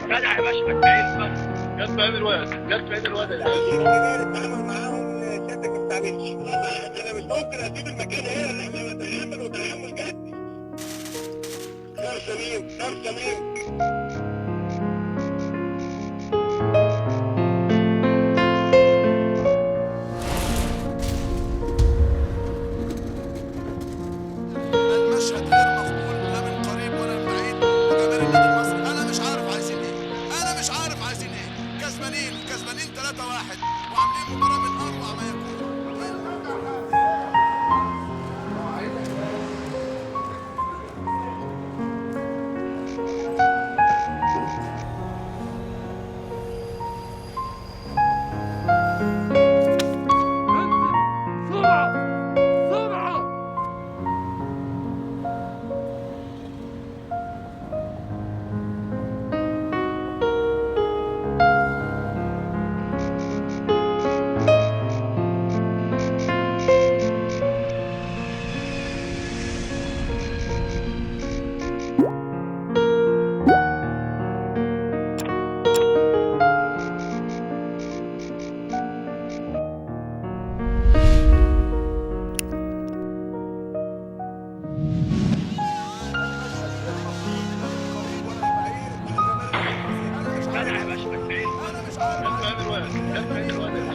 جدع يا باشا، ما تبعدش بس. جت في عين الواد، جت في عين الواد يا باشا. كبير التعامل معاهم سيادتك ما بتعملش. انا مش ممكن اسيب المكان هنا، احنا بنتعامل وتعامل جدي. كارثه مين؟ كارثه مين؟ المشهد غير مقبول لا من قريب ولا من بعيد. وجماهير النادي المصري انا مش عارف عايزين ايه، انا مش عارف عايزين ايه. كسبانين 3-1 وعاملين مباراه من اروع ما يكون. سرعة سرعة. جدع يا باشا، ما تبعدش بس. جت في عين الواد، جت في عين الواد يا باشا.